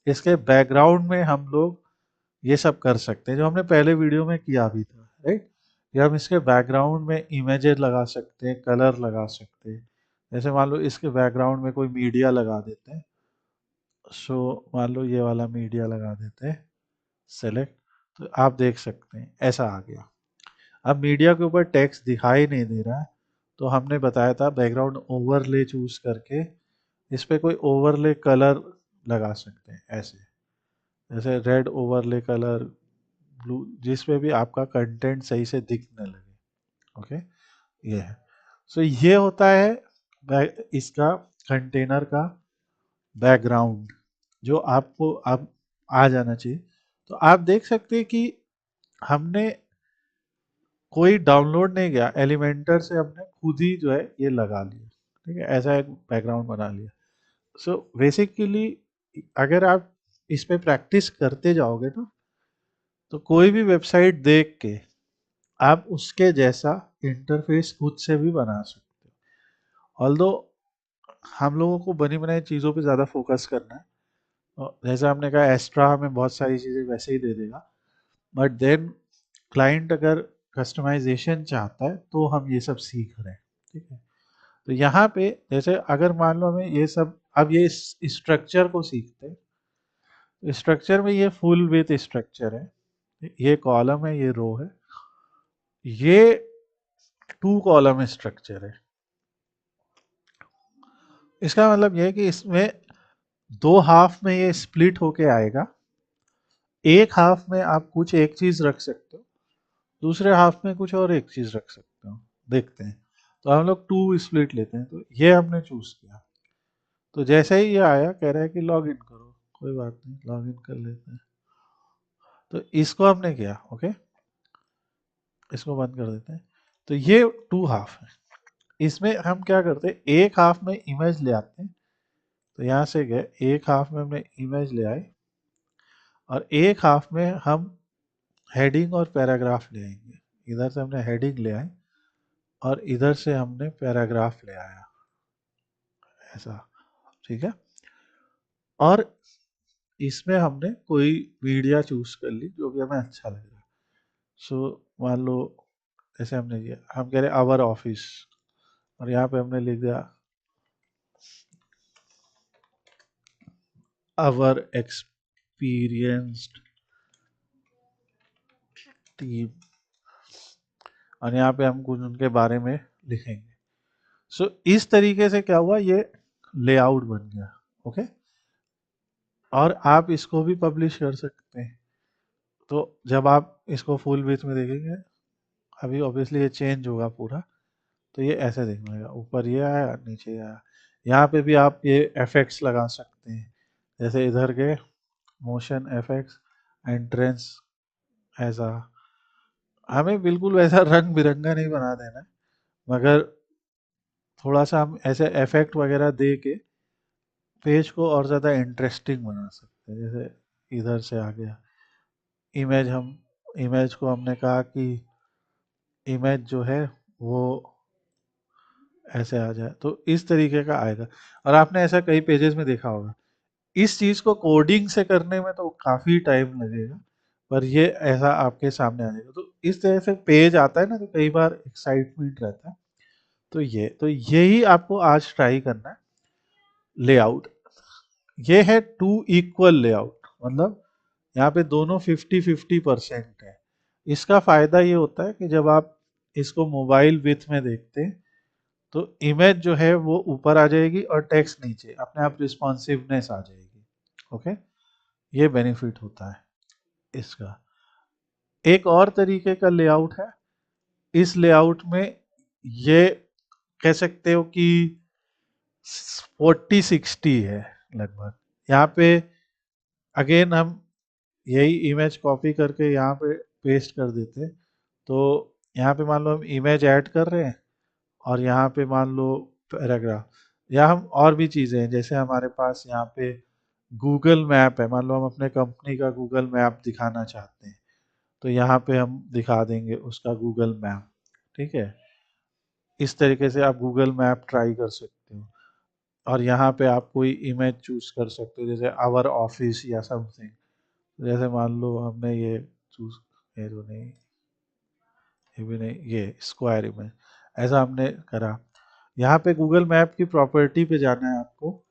इसके बैकग्राउंड में हम लोग ये सब कर सकते हैं, जो हमने पहले वीडियो में किया भी था, राइट। या हम इसके बैकग्राउंड में इमेजेस लगा सकते हैं, कलर लगा सकते हैं। जैसे मान लो इसके बैकग्राउंड में कोई मीडिया लगा देते हैं, सो मान लो ये वाला मीडिया लगा देते हैं सेलेक्ट, तो आप देख सकते हैं ऐसा आ गया। अब मीडिया के ऊपर टेक्स्ट दिखाई नहीं दे रहा है, तो हमने बताया था बैकग्राउंड ओवरले चूज करके इस पे कोई ओवरले कलर लगा सकते हैं ऐसे, जैसे रेड ओवरले कलर, ब्लू, जिसमें भी आपका कंटेंट सही से दिखने लगे। ओके, ये है। सो ये होता है इसका कंटेनर का बैकग्राउंड, जो आपको अब आ जाना चाहिए। तो आप देख सकते हैं कि हमने कोई डाउनलोड नहीं किया, एलिमेंटर से हमने खुद ही जो है ये लगा लिया। ठीक है, ऐसा एक बैकग्राउंड बना लिया। सो बेसिकली अगर आप इस पे प्रैक्टिस करते जाओगे ना, तो कोई भी वेबसाइट देख के आप उसके जैसा इंटरफेस खुद से भी बना सकते हो। ऑल्दो हम लोगों को बनी बनाई चीज़ों पे ज़्यादा फोकस करना है, और जैसे हमने कहा एस्ट्रा हमें बहुत सारी चीज़ें वैसे ही दे देगा, बट देन क्लाइंट अगर कस्टमाइजेशन चाहता है तो हम ये सब सीख रहे हैं। ठीक है, तो यहाँ पे जैसे अगर मान लो हमें ये सब, अब ये स्ट्रक्चर को सीखते हैं। स्ट्रक्चर में ये फुल विथ स्ट्रक्चर है, ये कॉलम है, ये रो है, ये टू कॉलम स्ट्रक्चर है। इसका मतलब ये है कि इसमें दो हाफ में ये स्प्लिट होके आएगा। एक हाफ में आप कुछ एक चीज रख सकते हो, दूसरे हाफ में कुछ और एक चीज रख सकते हो। देखते हैं, तो हम लोग टू स्प्लिट लेते हैं, तो ये हमने चूज किया। तो जैसे ही ये आया कह रहा है कि लॉग इन करो, कोई बात नहीं, लॉग इन कर लेते हैं। तो इसको हमने किया, ओके, इसको बंद कर देते हैं। तो ये टू हाफ है। इसमें हम क्या करते हैं, एक हाफ में इमेज ले आते हैं। तो यहाँ से गए, एक हाफ में हमने इमेज ले आए, और एक हाफ में हम हेडिंग और पैराग्राफ ले आएंगे। इधर से हमने हेडिंग ले आए, और इधर से हमने पैराग्राफ ले आया, ऐसा। ठीक है, और इसमें हमने कोई मीडिया चूज कर ली जो भी हमें अच्छा लग रहा है। सो मान लो जैसे हमने ये, हम कह रहे आवर ऑफिस, और यहाँ पे हमने लिख दिया आवर एक्सपीरियंस्ड टीम, और यहाँ पे हम कुछ उनके बारे में लिखेंगे। सो इस तरीके से क्या हुआ, ये लेआउट बन गया। ओके, और आप इसको भी पब्लिश कर सकते हैं। तो जब आप इसको फुल विड्थ में देखेंगे, अभी ऑब्वियसली ये चेंज होगा पूरा, तो ये ऐसे दिखेगा, ऊपर ये आया, नीचे ये आया। यहाँ पे भी आप ये इफेक्ट्स लगा सकते हैं, जैसे इधर के मोशन इफेक्ट्स, एंट्रेंस, ऐसा। हमें बिल्कुल वैसा रंग बिरंगा नहीं बना देना है, मगर थोड़ा सा हम ऐसे इफेक्ट वगैरह दे के पेज को और ज़्यादा इंटरेस्टिंग बना सकते हैं। जैसे इधर से आ गया इमेज, हम इमेज को हमने कहा कि इमेज जो है वो ऐसे आ जाए, तो इस तरीके का आएगा। और आपने ऐसा कई पेजेस में देखा होगा। इस चीज को कोडिंग से करने में तो काफी टाइम लगेगा, पर ये ऐसा आपके सामने आ जाएगा। तो इस तरह से पेज आता है ना, तो कई बार एक्साइटमेंट रहता है। तो यही आपको आज ट्राई करना है, लेआउट। ये है टू इक्वल लेआउट, मतलब यहाँ पे दोनों 50-50% है। इसका फायदा ये होता है कि जब आप इसको मोबाइल विथ में देखते हैं, तो इमेज जो है वो ऊपर आ जाएगी और टेक्स्ट नीचे, अपने आप रिस्पॉन्सिवनेस आ जाएगी। ओके, ये बेनिफिट होता है इसका। एक और तरीके का लेआउट है, इस लेआउट में ये कह सकते हो कि 40-60 है लगभग। यहाँ पे अगेन हम यही इमेज कॉपी करके यहाँ पे पेस्ट कर देते हैं। तो यहाँ पे मान लो हम इमेज ऐड कर रहे हैं, और यहाँ पे मान लो पैराग्राफ, या हम और भी चीज़ें हैं, जैसे हमारे पास यहाँ पे गूगल मैप है। मान लो हम अपने कंपनी का गूगल मैप दिखाना चाहते हैं, तो यहाँ पे हम दिखा देंगे उसका गूगल मैप। ठीक है, इस तरीके से आप गूगल मैप ट्राई कर सकते हो। और यहाँ पे आप कोई इमेज चूज कर सकते हो, जैसे आवर ऑफिस या समथिंग। जैसे मान लो हमने ये चूज, ये जो नहीं, ये भी नहीं, ये स्क्वायर इमेज, ऐसा हमने करा। यहाँ पे गूगल मैप की प्रॉपर्टी पे जाना है आपको,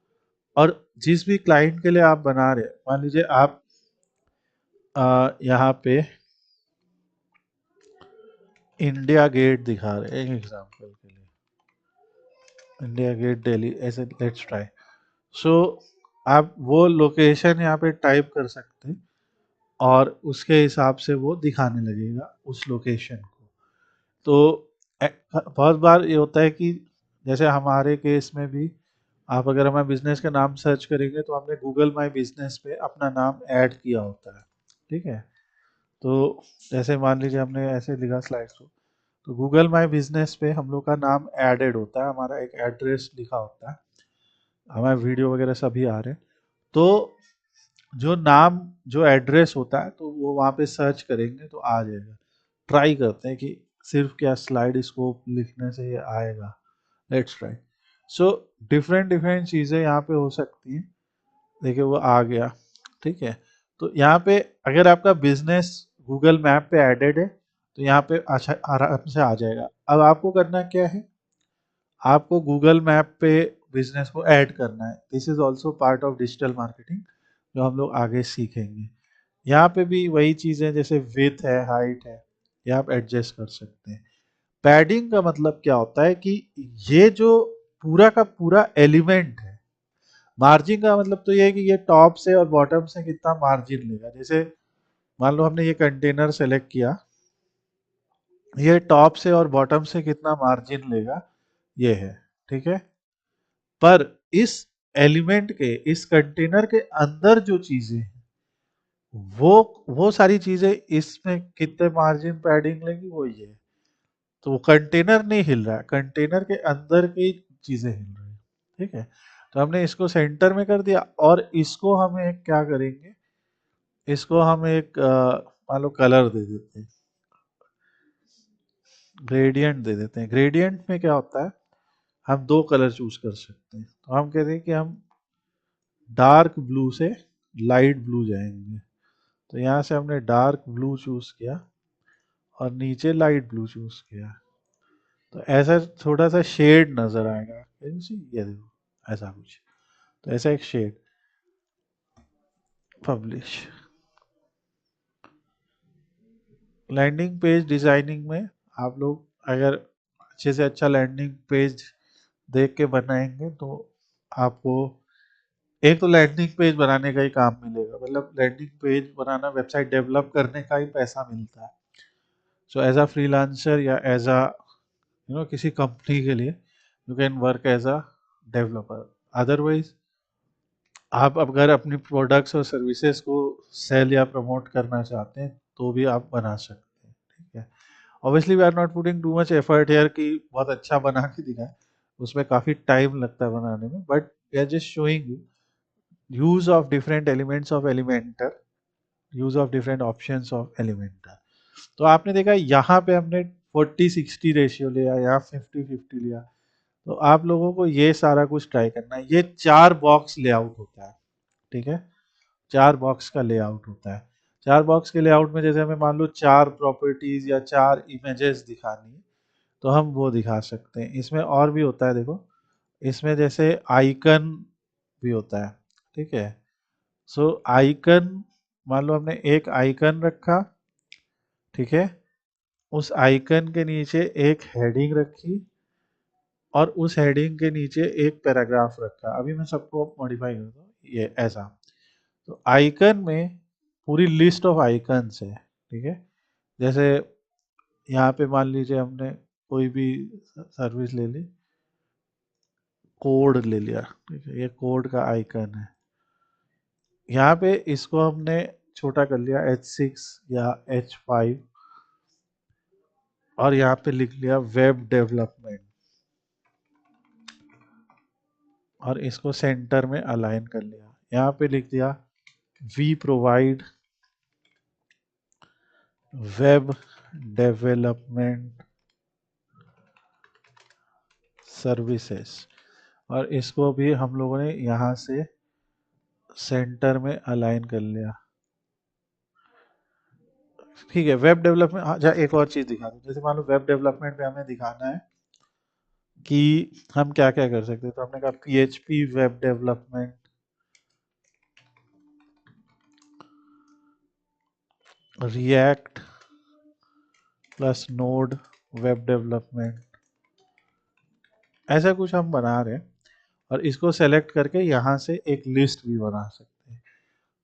और जिस भी क्लाइंट के लिए आप बना रहे हैं, मान लीजिए आप यहाँ पे इंडिया गेट दिखा रहे हैं एक एग्जांपल के लिए, इंडिया गेट दिल्ली, ऐसे लेट्स ट्राई। सो आप वो लोकेशन यहाँ पे टाइप कर सकते हैं और उसके हिसाब से वो दिखाने लगेगा उस लोकेशन को। तो बहुत बार ये होता है कि जैसे हमारे केस में भी, आप अगर हमारे बिजनेस का नाम सर्च करेंगे तो हमने गूगल माई बिजनेस पे अपना नाम ऐड किया होता है, ठीक है। तो जैसे मान लीजिए हमने ऐसे लिखा स्लाइड्स को, तो गूगल माई बिजनेस पे हम लोग का नाम एडेड होता है, हमारा एक एड्रेस लिखा होता है, हमारे वीडियो वगैरह सभी आ रहे हैं। तो जो नाम, जो एड्रेस होता है, तो वो वहाँ पे सर्च करेंगे तो आ जाएगा। ट्राई करते हैं कि सिर्फ क्या स्लाइड स्कोप लिखने से ये आएगा। Let's try. So different different चीज़ें यहाँ पे हो सकती हैं। देखिए वो आ गया, ठीक है। तो यहाँ पे अगर आपका बिजनेस गूगल मैप पे एडेड है तो यहाँ पे अच्छा आराम से आ जाएगा। अब आपको करना क्या है, आपको गूगल मैप पे बिजनेस को ऐड करना है। This is also part of digital marketing, जो हम लोग आगे सीखेंगे। यहाँ पे भी वही चीज़ें, जैसे विथ है, हाइट है, ये आप एडजस्ट कर सकते हैं। पैडिंग का मतलब क्या होता है कि ये जो पूरा का पूरा एलिमेंट है, मार्जिन का मतलब तो ये है कि ये टॉप से और बॉटम से कितना मार्जिन लेगा। जैसे मान लो हमने ये कंटेनर सेलेक्ट किया, ये टॉप से और बॉटम से कितना मार्जिन लेगा, ये है, ठीक है। पर इस एलिमेंट के, इस कंटेनर के अंदर जो चीजें हैं, वो सारी चीजें इसमें कितने मार्जिन पैडिंग लेंगी, वो ये है। तो वो कंटेनर नहीं हिल रहा है, कंटेनर के अंदर की चीजें हिल रही है, ठीक है। तो हमने इसको सेंटर में कर दिया, और इसको हम एक क्या करेंगे, इसको हम एक मान लो कलर दे देते हैं, ग्रेडियंट दे देते हैं। ग्रेडियंट में क्या होता है, हम दो कलर चूज कर सकते हैं। तो हम कहते हैं कि हम डार्क ब्लू से लाइट ब्लू जाएंगे। तो यहाँ से हमने डार्क ब्लू चूज किया और नीचे लाइट ब्लू चूज किया, तो ऐसा थोड़ा सा शेड नजर आएगा। ये देखो ऐसा कुछ, तो ऐसा एक shade. Publish. Landing page designing में आप लोग अगर अच्छे से अच्छा लैंडिंग पेज देख के बनाएंगे तो आपको एक तो लैंडिंग पेज बनाने का ही काम मिलेगा, मतलब लैंडिंग पेज बनाना, वेबसाइट डेवलप करने का ही पैसा मिलता है। सो एज अ फ्रीलांसर या एज अ किसी कंपनी के लिए you can work as a developer. Otherwise आप अगर अपनी प्रोडक्ट्स और सर्विसेज को सेल या प्रमोट करना चाहते हैं तो भी आप बना सकते हैं, ठीक है। Obviously we are not putting too much effort here कि बहुत अच्छा बना के दिखाएं, उसमें काफ़ी टाइम लगता है बनाने में, but we are just showing you use of different elements of Elementor, use of different options of Elementor. तो आपने देखा यहाँ पे हमने 40-60 रेशियो लिया, या 50-50 लिया। तो आप लोगों को ये सारा कुछ ट्राई करना है। ये 4 बॉक्स लेआउट होता है, ठीक है। 4 बॉक्स का लेआउट होता है। 4 बॉक्स के लेआउट में जैसे हमें मान लो 4 प्रॉपर्टीज या 4 इमेजेस दिखानी है, तो हम वो दिखा सकते हैं। इसमें और भी होता है, देखो इसमें जैसे आइकन भी होता है, ठीक है। सो आइकन, मान लो हमने एक आइकन रखा, ठीक है, उस आइकन के नीचे एक हेडिंग रखी, और उस हेडिंग के नीचे एक पैराग्राफ रखा। अभी मैं सबको मॉडिफाई करता हूँ, ये ऐसा। तो आइकन में पूरी लिस्ट ऑफ आइकन्स है, ठीक है। जैसे यहाँ पे मान लीजिए हमने कोई भी सर्विस ले ली, कोड ले लिया, ठीक है, ये कोड का आइकन है। यहाँ पे इसको हमने छोटा कर लिया H6 या H5, और यहाँ पे लिख लिया वेब डेवलपमेंट, और इसको सेंटर में अलाइन कर लिया। यहाँ पे लिख दिया we provide web development services, और इसको भी हम लोगों ने यहाँ से सेंटर में अलाइन कर लिया, ठीक है, वेब डेवलपमेंट। अच्छा, एक और चीज़ दिखा दूँ, जैसे मान लो वेब डेवलपमेंट में हमें दिखाना है कि हम क्या क्या कर सकते हैं, तो हमने कहा PHP web development, react plus node web development, ऐसा कुछ हम बना रहे हैं। और इसको सेलेक्ट करके यहाँ से एक लिस्ट भी बना सकते हैं।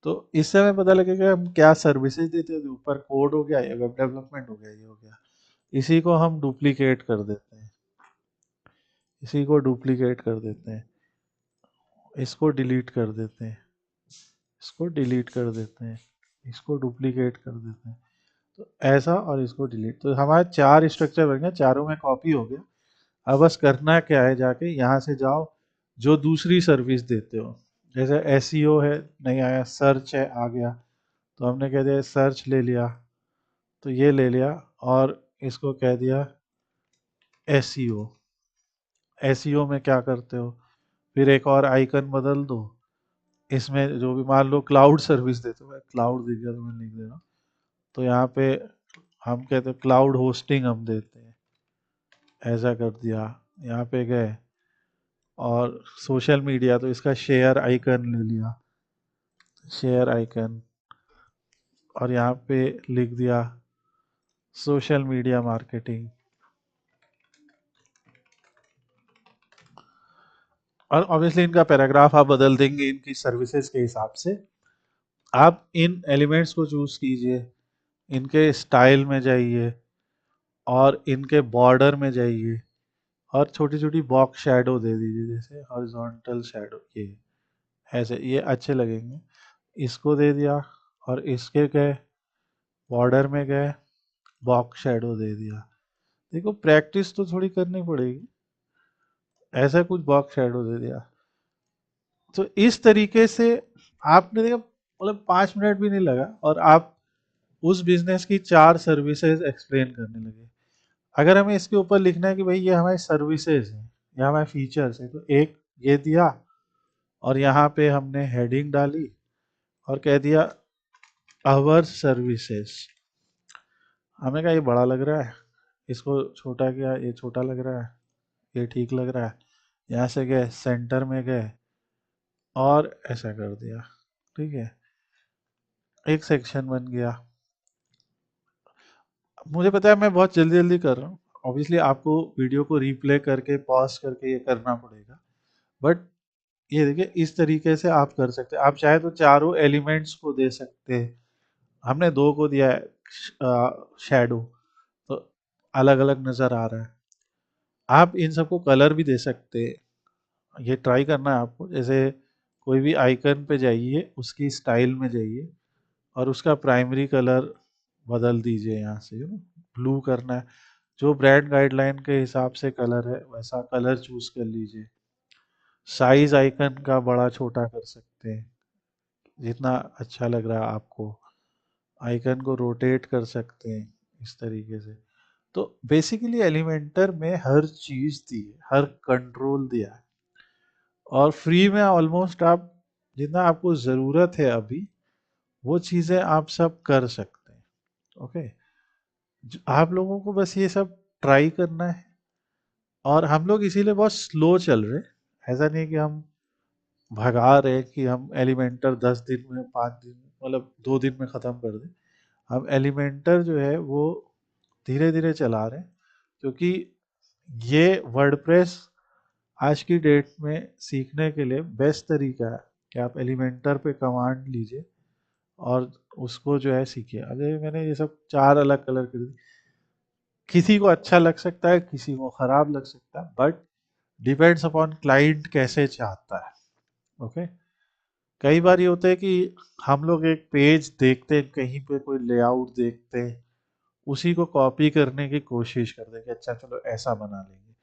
तो इससे हमें पता लगेगा हम क्या सर्विसेज देते हैं। ऊपर कोड हो गया, या वेब डेवलपमेंट हो गया, ये हो गया। इसी को हम डुप्लीकेट कर देते हैं, इसी को डुप्लीकेट कर देते हैं, इसको डिलीट कर देते हैं, इसको डिलीट कर देते हैं, इसको डुप्लीकेट कर देते हैं। तो ऐसा, और इसको डिलीट, तो हमारे 4 स्ट्रक्चर बन गए, चारों में कॉपी हो गया। अब बस करना क्या है, जाके यहाँ से जाओ, जो दूसरी सर्विस देते हो, जैसे एसईओ है, नहीं आया, सर्च है, आ गया, तो हमने कह दिया सर्च ले लिया, तो ये ले लिया, और इसको कह दिया एसईओ। एसईओ में क्या करते हो, फिर एक और आइकन बदल दो, इसमें जो भी मान लो क्लाउड सर्विस देते हो, क्लाउड दिख गया तो मैं लिख दे रहा हूँ, तो यहाँ पे हम कहते हैं क्लाउड होस्टिंग हम देते हैं, ऐसा कर दिया। यहाँ पे गए, और सोशल मीडिया, तो इसका शेयर आइकन ले लिया, शेयर आइकन, और यहाँ पे लिख दिया सोशल मीडिया मार्केटिंग। और ऑब्वियसली इनका पैराग्राफ आप बदल देंगे इनकी सर्विसेज के हिसाब से। आप इन एलिमेंट्स को चूज कीजिए, इनके स्टाइल में जाइए, और इनके बॉर्डर में जाइए, और छोटी छोटी बॉक्स शैडो दे दीजिए, जैसे हॉरिजॉन्टल शैडो, ये ऐसे, ये अच्छे लगेंगे। इसको दे दिया, और इसके गए बॉर्डर में गए, बॉक्स शैडो दे दिया। देखो प्रैक्टिस तो थोड़ी करनी पड़ेगी, ऐसा कुछ बॉक्स शैडो दे दिया। तो इस तरीके से आपने देखा, मतलब 5 मिनट भी नहीं लगा, और आप उस बिजनेस की 4 सर्विसेज एक्सप्लेन करने लगे। अगर हमें इसके ऊपर लिखना है कि भाई ये हमारी सर्विसेज है, या हमारे फीचर्स है, तो एक ये दिया, और यहाँ पे हमने हेडिंग डाली, और कह दिया आवर सर्विसेज। हमें कहा ये बड़ा लग रहा है, इसको छोटा किया, ये छोटा लग रहा है, ये ठीक लग रहा है। यहाँ से गए सेंटर में गए, और ऐसा कर दिया, ठीक है, एक सेक्शन बन गया। मुझे पता है मैं बहुत जल्दी जल्दी कर रहा हूँ, ऑब्वियसली आपको वीडियो को रिप्ले करके पॉज करके ये करना पड़ेगा, बट ये देखिए इस तरीके से आप कर सकते हैं। आप चाहे तो चारों एलिमेंट्स को दे सकते हैं, हमने 2 को दिया है शैडो, तो अलग अलग नज़र आ रहा है। आप इन सबको कलर भी दे सकते हैं, ये ट्राई करना है आपको। जैसे कोई भी आइकन पे जाइए, उसकी स्टाइल में जाइए, और उसका प्राइमरी कलर बदल दीजिए, यहाँ से ब्लू करना है, जो ब्रांड गाइडलाइन के हिसाब से कलर है वैसा कलर चूज कर लीजिए। साइज आइकन का बड़ा छोटा कर सकते हैं, जितना अच्छा लग रहा है आपको। आइकन को रोटेट कर सकते हैं इस तरीके से। तो बेसिकली एलिमेंटर में हर चीज दी है, हर कंट्रोल दिया है, और फ्री में ऑलमोस्ट आप जितना आपको ज़रूरत है अभी, वो चीज़ें आप सब कर सकते हैं। ओके, आप लोगों को बस ये सब ट्राई करना है, और हम लोग इसीलिए बहुत स्लो चल रहे हैं। ऐसा नहीं है कि हम भगा रहे हैं कि हम एलिमेंटर 10 दिन में, 5 दिन, मतलब 2 दिन में ख़त्म कर दें। हम एलिमेंटर जो है वो धीरे धीरे चला रहे हैं, क्योंकि ये वर्डप्रेस आज की डेट में सीखने के लिए बेस्ट तरीका है कि आप एलिमेंटर पे कमांड लीजिए, और उसको जो है सीखिए। अगर मैंने ये सब 4 अलग कलर कर दी, किसी को अच्छा लग सकता है, किसी को खराब लग सकता है, बट डिपेंड्स अपॉन क्लाइंट कैसे चाहता है। ओके, कई बार ये होता है कि हम लोग एक पेज देखते हैं, कहीं पे कोई लेआउट देखते हैं, उसी को कॉपी करने की कोशिश करते हैं कि अच्छा चलो ऐसा बना लेंगे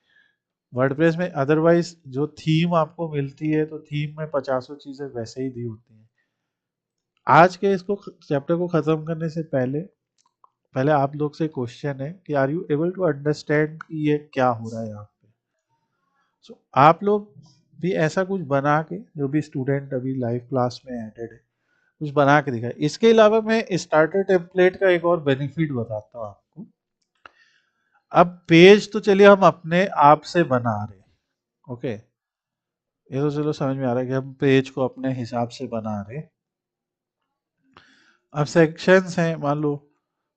वर्डप्रेस में। अदरवाइज जो थीम आपको मिलती है, तो थीम में पचासों चीजें वैसे ही दी होती हैं। आज के इसको चैप्टर को खत्म करने से पहले, पहले आप लोग से क्वेश्चन है कि are you able to understand कि ये क्या हो रहा है यहाँ पे। सो आप लोग भी ऐसा कुछ बना के, जो भी स्टूडेंट अभी लाइव क्लास में एडेड है, कुछ बना के दिखाया। इसके अलावा मैं स्टार्टर टेम्पलेट का एक और बेनिफिट बताता हूँ आपको। अब पेज तो चलिए हम अपने आप से बना रहे हैं, ओके, ये तो चलो समझ में आ रहा है कि हम पेज को अपने हिसाब से बना रहे हैं। अब सेक्शंस हैं, मान लो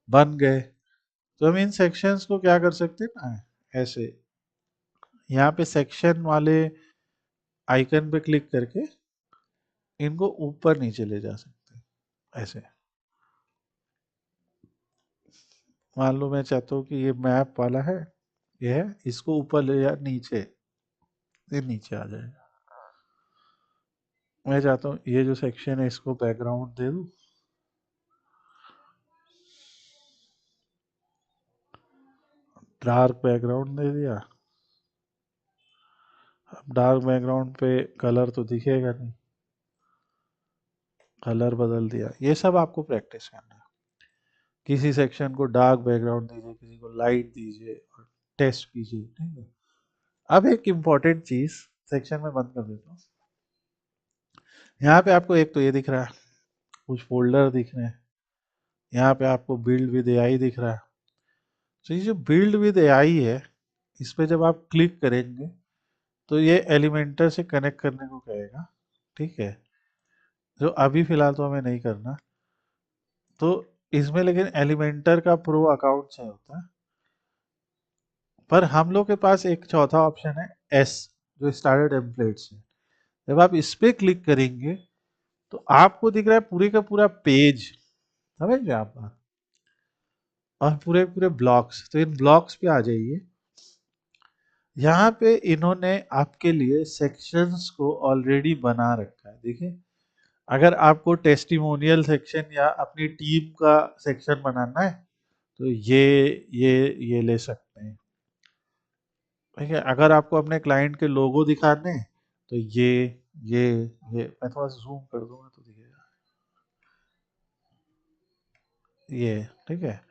बन गए, तो हम इन सेक्शंस को क्या कर सकते हैं ना, ऐसे यहाँ पे सेक्शन वाले आइकन पे क्लिक करके इनको ऊपर नीचे ले जा सकते हैं ऐसे। मान लो मैं चाहता हूँ कि ये मैप वाला है, ये है, इसको ऊपर ले जा, नीचे, ये नीचे आ जाएगा। मैं चाहता हूँ ये जो सेक्शन है इसको बैकग्राउंड दे दूँ, डार्क बैकग्राउंड दे दिया। अब डार्क बैकग्राउंड पे कलर तो दिखेगा नहीं, कलर बदल दिया। ये सब आपको प्रैक्टिस करना है। किसी सेक्शन को डार्क बैकग्राउंड दीजिए, किसी को लाइट दीजिए और टेस्ट कीजिए, ठीक है। अब एक इम्पॉर्टेंट चीज सेक्शन में बंद कर देता हूँ। यहाँ पे आपको एक तो ये दिख रहा है, कुछ फोल्डर दिख रहे हैं, यहाँ पे आपको बिल्ड विद एआई दिख रहा है। तो ये जो बिल्ड विद एआई है, इस पे जब आप क्लिक करेंगे तो ये एलिमेंटर से कनेक्ट करने को कहेगा, ठीक है, जो अभी फिलहाल तो हमें नहीं करना। तो इसमें लेकिन एलिमेंटर का प्रो अकाउंट चाहिए होता है, पर हम लोग के पास एक चौथा ऑप्शन है एस, जो स्टार्टर टेम्पलेट्स है। जब आप इस पे क्लिक करेंगे तो आपको दिख रहा है पूरे का पूरा पेज, समझ रहे आप बात, और पूरे पूरे ब्लॉक्स। तो इन ब्लॉक्स पे आ जाइए। यहाँ पे इन्होंने आपके लिए सेक्शंस को ऑलरेडी बना रखा है, देखिए। अगर आपको टेस्टिमोनियल सेक्शन या अपनी टीम का सेक्शन बनाना है तो ये ले सकते हैं, ठीक है। अगर आपको अपने क्लाइंट के लोगो दिखाने हैं तो ये ये मैं थोड़ा सा जूम कर दूंगा तो दिखेगा, ये, ठीक है।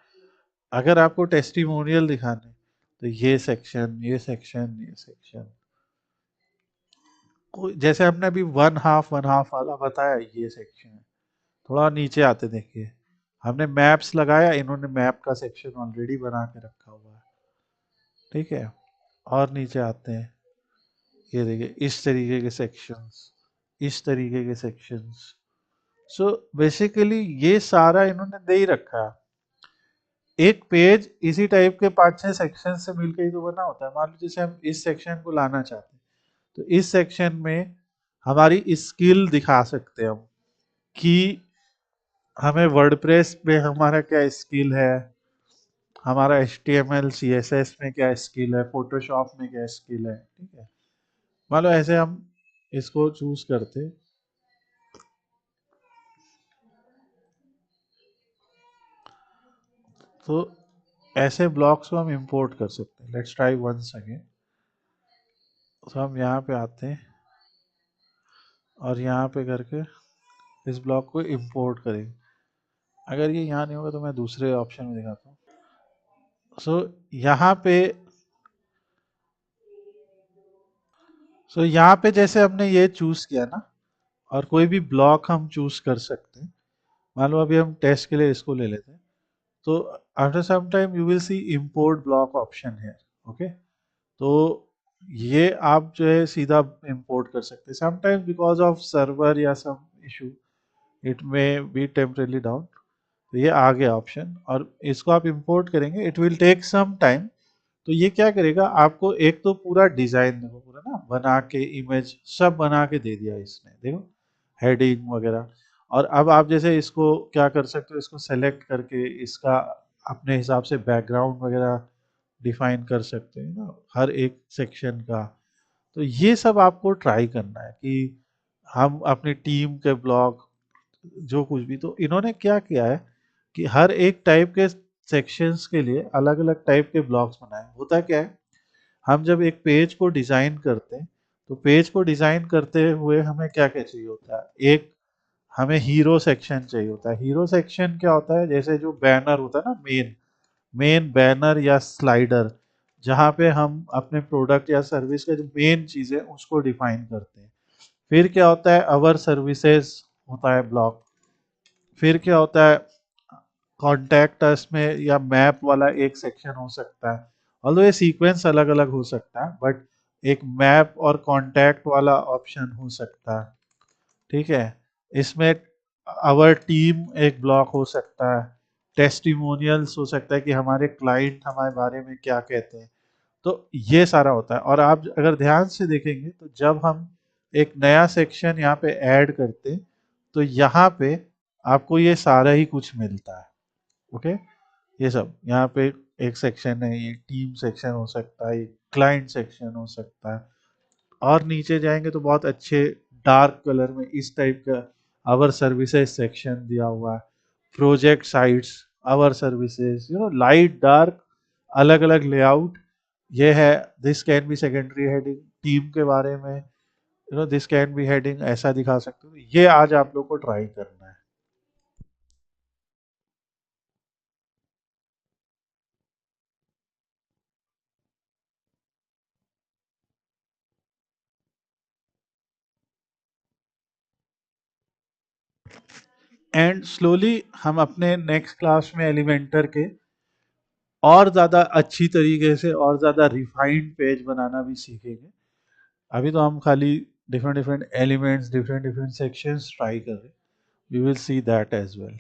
अगर आपको टेस्टिमोनियल दिखाने तो ये सेक्शन, ये सेक्शन, ये सेक्शन, जैसे हमने अभी वन हाफ वाला बताया, ये सेक्शन है। थोड़ा नीचे आते देखिए, हमने मैप्स लगाया, इन्होंने मैप का सेक्शन ऑलरेडी बना के रखा हुआ है, ठीक है। और नीचे आते हैं, ये देखिए इस तरीके के सेक्शंस, इस तरीके के सेक्शंस। सो बेसिकली ये सारा इन्होंने दे ही रखा है। एक पेज इसी टाइप के 5-6 सेक्शन से मिलकर ही तो बना होता है। मान लो जैसे हम इस सेक्शन को लाना चाहते हैं तो इस सेक्शन में हमारी स्किल दिखा सकते हैं हम, कि हमें वर्डप्रेस में हमारा क्या स्किल है, हमारा HTML CSS में क्या स्किल है, फोटोशॉप में क्या स्किल है, ठीक है। मान लो ऐसे हम इसको चूज करते, तो ऐसे ब्लॉक्स को हम इंपोर्ट कर सकते हैं। Let's try once again. तो हम यहाँ पे आते हैं और यहाँ पे करके इस ब्लॉक को इंपोर्ट करेंगे। अगर ये यहाँ नहीं होगा तो मैं दूसरे ऑप्शन में दिखाता हूँ। यहाँ पे यहाँ पे जैसे हमने ये चूज किया ना, और कोई भी ब्लॉक हम चूज कर सकते हैं। मान लो अभी हम टेस्ट के लिए इसको ले लेते हैं, तो after some time you will see import block option है, ओके। तो ये आप जो है सीधा इंपोर्ट कर सकते हैं। समटाइम्स बिकॉज ऑफ सर्वर या some issue it may be temporarily down. तो ये आ गया ऑप्शन और इसको आप इंपोर्ट करेंगे, it will take some time. तो ये क्या करेगा, आपको एक तो पूरा डिजाइन देखो, पूरा ना बना के इमेज सब बना के दे दिया इसने, देखो हेडिंग वगैरह। और अब आप जैसे इसको क्या कर सकते हो, इसको सेलेक्ट करके इसका अपने हिसाब से बैकग्राउंड वगैरह डिफाइन कर सकते हैं ना हर एक सेक्शन का। तो ये सब आपको ट्राई करना है कि हम अपनी टीम के ब्लॉग जो कुछ भी, तो इन्होंने क्या किया है कि हर एक टाइप के सेक्शंस के लिए अलग अलग टाइप के ब्लॉग्स बनाए। होता क्या है, हम जब एक पेज को डिजाइन करते हैं तो पेज को डिजाइन करते हुए हमें क्या क्या चाहिए होता है, एक हमें हीरो सेक्शन चाहिए होता है। हीरो सेक्शन क्या होता है, जैसे जो बैनर होता है ना, मेन मेन बैनर या स्लाइडर, जहाँ पे हम अपने प्रोडक्ट या सर्विस का जो मेन चीज़ है उसको डिफाइन करते हैं। फिर क्या होता है, अवर सर्विसेज होता है ब्लॉक, फिर क्या होता है, कॉन्टैक्ट अस में या मैप वाला एक सेक्शन हो सकता है। ऑल्दो ये सीक्वेंस अलग अलग हो सकता है, बट एक मैप और कॉन्टैक्ट वाला ऑप्शन हो सकता है। ठीक है, इसमें आवर टीम एक ब्लॉक हो सकता है, टेस्टिमोनियल्स हो सकता है कि हमारे क्लाइंट हमारे बारे में क्या कहते हैं। तो ये सारा होता है। और आप अगर ध्यान से देखेंगे तो जब हम एक नया सेक्शन यहाँ पे ऐड करते हैं तो यहाँ पे आपको ये सारा ही कुछ मिलता है। ओके, ये सब यहाँ पे एक सेक्शन है, ये टीम सेक्शन हो सकता है, क्लाइंट सेक्शन हो सकता है। और नीचे जाएंगे तो बहुत अच्छे डार्क कलर में इस टाइप का आवर सर्विसेज सेक्शन दिया हुआ है, project sites, our services, light dark, अलग अलग लेआउट। ये है, this can be secondary heading team के बारे में, दिस कैन बी हेडिंग ऐसा दिखा सकते हो। ये आज आप लोग को ट्राई करना है। एंड स्लोली हम अपने नेक्स्ट क्लास में एलिमेंटर के और ज़्यादा अच्छी तरीके से और ज़्यादा रिफाइंड पेज बनाना भी सीखेंगे। अभी तो हम खाली different different elements, different different sections try कर रहे हैं। We will see that as well.